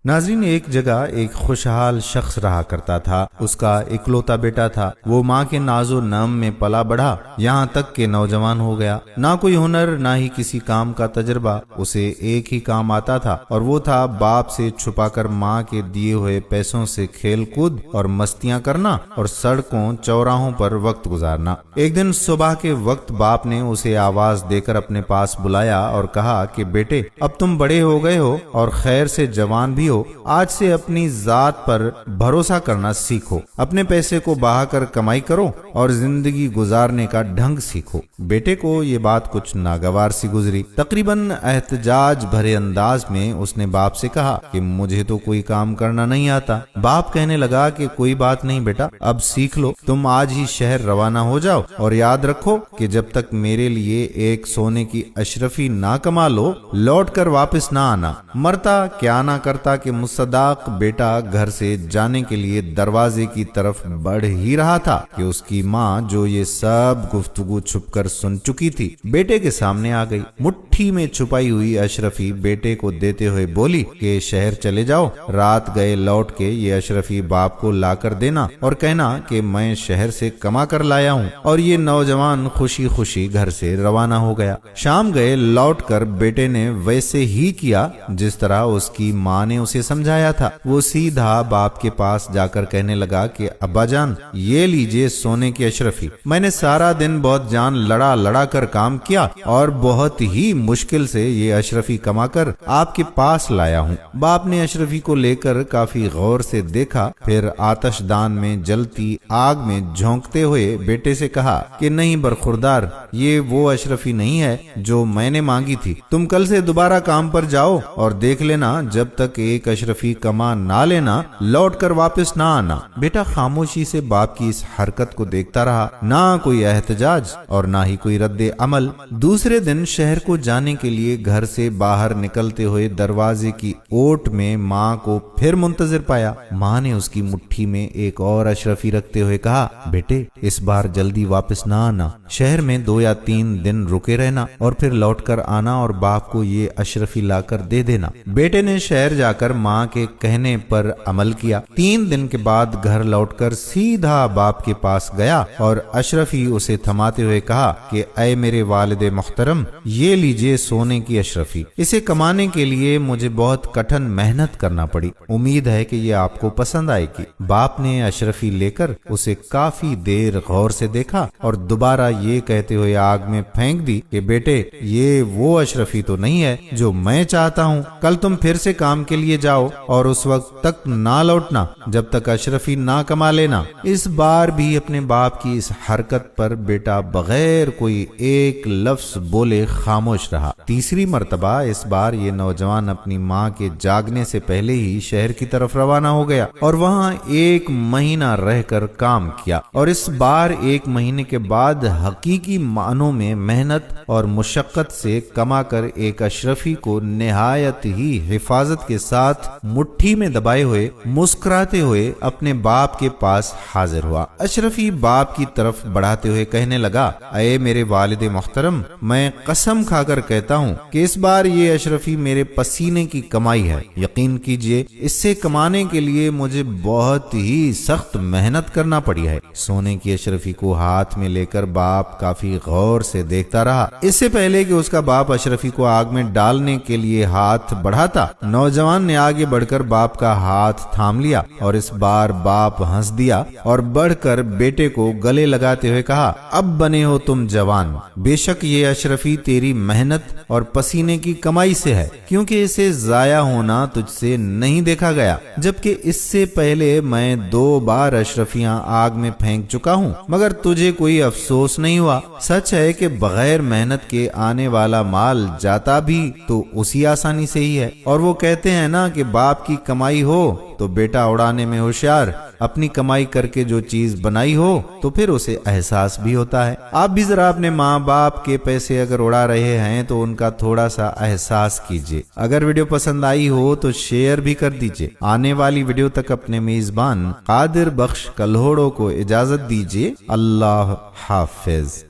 ناظرین، ایک جگہ ایک خوشحال شخص رہا کرتا تھا۔ اس کا اکلوتا بیٹا تھا۔ وہ ماں کے ناز و نم میں پلا بڑھا، یہاں تک کہ نوجوان ہو گیا۔ نہ کوئی ہنر، نہ ہی کسی کام کا تجربہ، اسے ایک ہی کام آتا تھا، اور وہ تھا باپ سے چھپا کر ماں کے دیے ہوئے پیسوں سے کھیل کود اور مستیاں کرنا اور سڑکوں چوراہوں پر وقت گزارنا۔ ایک دن صبح کے وقت باپ نے اسے آواز دے کر اپنے پاس بلایا اور کہا کہ بیٹے، اب تم بڑے ہو گئے ہو اور خیر سے جوان بھی ہو، آج سے اپنی ذات پر بھروسہ کرنا سیکھو، اپنے پیسے کو بہا کر کمائی کرو اور زندگی گزارنے کا ڈھنگ سیکھو۔ بیٹے کو یہ بات کچھ ناگوار سی گزری۔ تقریباً احتجاج بھرے انداز میں اس نے باپ سے کہا کہ مجھے تو کوئی کام کرنا نہیں آتا۔ باپ کہنے لگا کہ کوئی بات نہیں بیٹا، اب سیکھ لو، تم آج ہی شہر روانہ ہو جاؤ، اور یاد رکھو کہ جب تک میرے لیے ایک سونے کی اشرفی نہ کما لو، لوٹ کر واپس نہ آنا۔ مرتا کیا نہ کرتا کہ مصداق بیٹا گھر سے جانے کے لیے دروازے کی طرف بڑھ ہی رہا تھا کہ اس کی ماں، جو یہ سب گفتگو چھپ کر سن چکی تھی، بیٹے کے سامنے آ گئی۔ مٹھی میں چھپائی ہوئی اشرفی بیٹے کو دیتے ہوئے بولی کہ شہر چلے جاؤ، رات گئے لوٹ کے یہ اشرفی باپ کو لا کر دینا اور کہنا کہ میں شہر سے کما کر لایا ہوں۔ اور یہ نوجوان خوشی خوشی گھر سے روانہ ہو گیا۔ شام گئے لوٹ کر بیٹے نے ویسے ہی کیا جس طرح اس کی ماں نے اسے سمجھایا تھا۔ وہ سیدھا باپ کے پاس جا کر کہنے لگا کہ ابا جان، یہ لیجئے سونے کی اشرفی، میں نے سارا دن بہت جان لڑا کر کام کیا اور بہت ہی مشکل سے یہ اشرفی کما کر آپ کے پاس لایا ہوں۔ باپ نے اشرفی کو لے کر کافی غور سے دیکھا، پھر آتش دان میں جلتی آگ میں جھونکتے ہوئے بیٹے سے کہا کہ نہیں برخوردار، یہ وہ اشرفی نہیں ہے جو میں نے مانگی تھی۔ تم کل سے دوبارہ کام پر جاؤ اور دیکھ لینا، جب تک ایک اشرفی کما نہ لینا، لوٹ کر واپس نہ آنا۔ بیٹا خاموشی سے باپ کی اس حرکت کو دیکھتا رہا، نہ کوئی احتجاج اور نہ ہی کوئی رد عمل۔ دوسرے دن شہر کو جانے کے لیے گھر سے باہر نکلتے ہوئے دروازے کی اوٹ میں ماں کو پھر منتظر پایا۔ ماں نے اس کی مٹھی میں ایک اور اشرفی رکھتے ہوئے کہا، بیٹے اس بار جلدی واپس نہ آنا، شہر میں 2 یا 3 دن رکے رہنا اور پھر لوٹ کر آنا اور باپ کو یہ اشرفی لا کر دے دینا۔ بیٹے نے شہر جا کر ماں کے کہنے پر عمل کیا۔ 3 دن کے بعد گھر لوٹ کر سیدھا باپ کے پاس گیا اور اشرفی اسے تھماتے ہوئے کہا کہ اے میرے والد محترم، یہ لیجئے سونے کی اشرفی، اسے کمانے کے لیے مجھے بہت کٹھن محنت کرنا پڑی، امید ہے کہ یہ آپ کو پسند آئے گی۔ باپ نے اشرفی لے کر اسے کافی دیر غور سے دیکھا اور دوبارہ یہ کہتے ہوئے آگ میں پھینک دی کہ بیٹے، یہ وہ اشرفی تو نہیں ہے جو میں چاہتا ہوں۔ کل تم پھر سے کام کے لیے جاؤ اور اس وقت تک نہ لوٹنا جب تک اشرفی نہ کما لینا۔ اس بار بھی اپنے باپ کی اس حرکت پر بیٹا بغیر کوئی ایک لفظ بولے خاموش رہا۔ تیسری مرتبہ اس بار یہ نوجوان اپنی ماں کے جاگنے سے پہلے ہی شہر کی طرف روانہ ہو گیا اور وہاں 1 مہینہ رہ کر کام کیا، اور اس بار 1 مہینے کے بعد حقیقی معنوں میں محنت اور مشقت سے کما کر ایک اشرفی کو نہایت ہی حفاظت کے ساتھ مٹھی میں دبائے ہوئے مسکراتے ہوئے اپنے باپ کے پاس حاضر ہوا۔ اشرفی باپ کی طرف بڑھاتے ہوئے کہنے لگا، اے میرے والد محترم، میں قسم کھا کر کہتا ہوں کہ اس بار یہ اشرفی میرے پسینے کی کمائی ہے۔ یقین کیجئے اس سے کمانے کے لیے مجھے بہت ہی سخت محنت کرنا پڑی ہے۔ سونے کی اشرفی کو ہاتھ میں لے کر باپ کافی غور سے دیکھتا رہا۔ اس سے پہلے کہ اس کا باپ اشرفی کو آگ میں ڈالنے کے لیے ہاتھ بڑھاتا، نوجوان نے آگے بڑھ کر باپ کا ہاتھ تھام لیا، اور اس بار باپ ہنس دیا اور بڑھ کر بیٹے کو گلے لگاتے ہوئے کہا، اب بنے ہو تم جوان، بے شک یہ اشرفی تیری محنت اور پسینے کی کمائی سے ہے، کیونکہ اسے ضائع ہونا تجھ سے نہیں دیکھا گیا، جبکہ اس سے پہلے میں 2 بار اشرفیاں آگ میں پھینک چکا ہوں، مگر تجھے کوئی افسوس نہیں ہوا۔ سچ ہے کہ بغیر محنت کے آنے والا مال جاتا بھی تو اسی آسانی سے ہی ہے، اور وہ کہتے ہیں نا کہ باپ کی کمائی ہو تو بیٹا اڑانے میں ہوشیار، اپنی کمائی کر کے جو چیز بنائی ہو تو پھر اسے احساس بھی ہوتا ہے۔ آپ بھی ذرا اپنے ماں باپ کے پیسے اگر اڑا رہے ہیں تو ان کا تھوڑا سا احساس کیجئے۔ اگر ویڈیو پسند آئی ہو تو شیئر بھی کر دیجئے۔ آنے والی ویڈیو تک اپنے میزبان قادر بخش کلہوڑوں کو اجازت دیجئے۔ اللہ حافظ۔